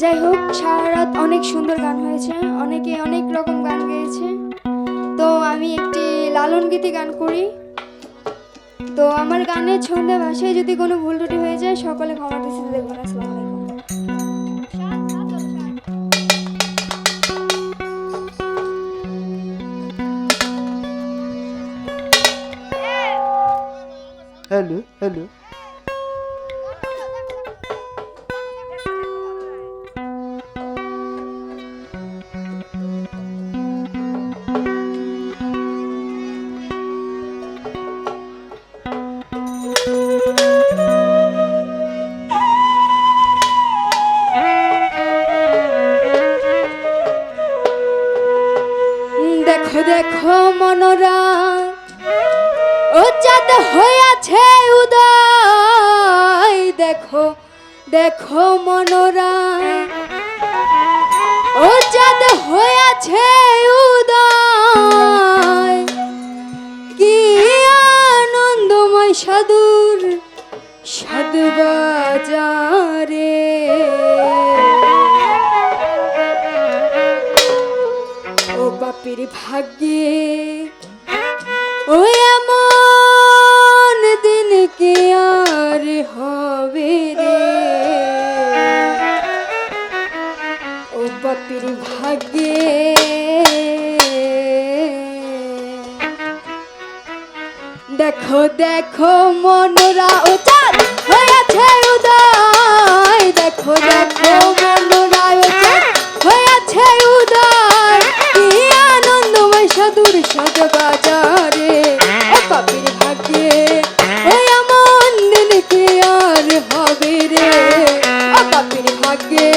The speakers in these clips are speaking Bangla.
যাই হোক, সারা রাত অনেক সুন্দর গান হয়েছে, অনেকে অনেক রকম গান গেয়েছে। তো আমি একটি লালন গীতি গান করি। তো আমার গানের ছন্দে ভাষায় যদি কোনো ভুল ত্রুটি হয়ে যায় সকলে ক্ষমা দৃষ্টিতে দেখবেন। আসসালামু আলাইকুম। Hello hello. দেখো দেখো মনোরা, ও চাঁদ হইয়াছে উদয়। দেখো দেখো মনোরা, ও চাঁদ হইয়াছে উদয়। কি আনন্দময় সাধুর সাধু বাজারে। ও বাপির ভাগ্যে ও এমন দিন কি আর হবে রে। ও বাপির ভাগ্যে দেখো দেখো মনোরা, ও চাঁদ হয়েছে উদয়। দেখো দেখো মনোরা, ও চাঁদ হয়েছে উদয়। কি আনন্দময় সাধুর সাজ বাজারে। ও বাপির ভাগ্যে ও এমন দিন কি আর হবে রে। ও বাপির ভাগ্যে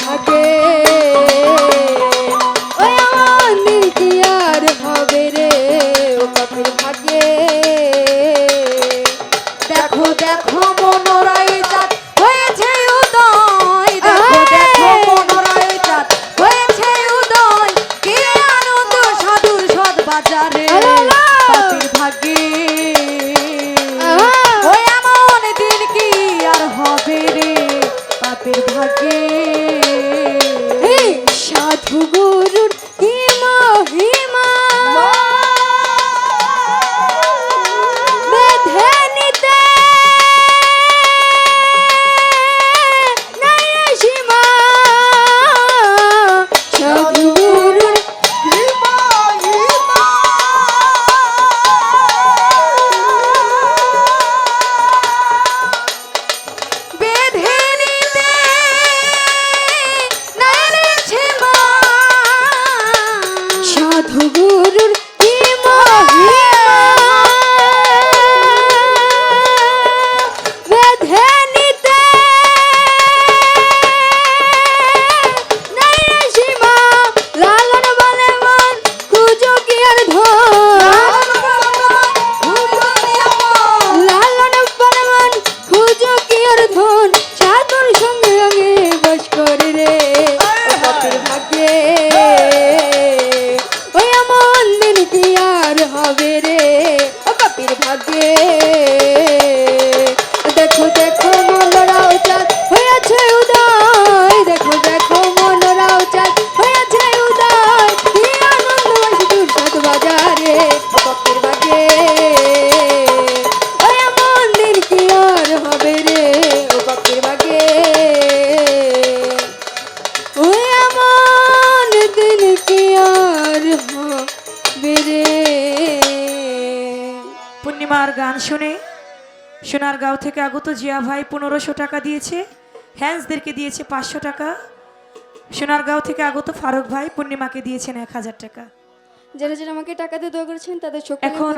থাকে ওই আমার কি হবে রে ও বাপের বাগে ওই এমন দিন কি আর হবে রে। পূর্ণিমার গান শুনে সোনারগাঁও থেকে আগত জিয়া ভাই 1500 টাকা দিয়েছে, হ্যান্সদেরকে দিয়েছে 500 টাকা। সোনারগাঁও থেকে আগত ফারুক ভাই পূর্ণিমাকে দিয়েছেন 1000 টাকা। যারা যারা আমাকে টাকা দিয়ে দোয়া করেছেন তাদের সকলে এখন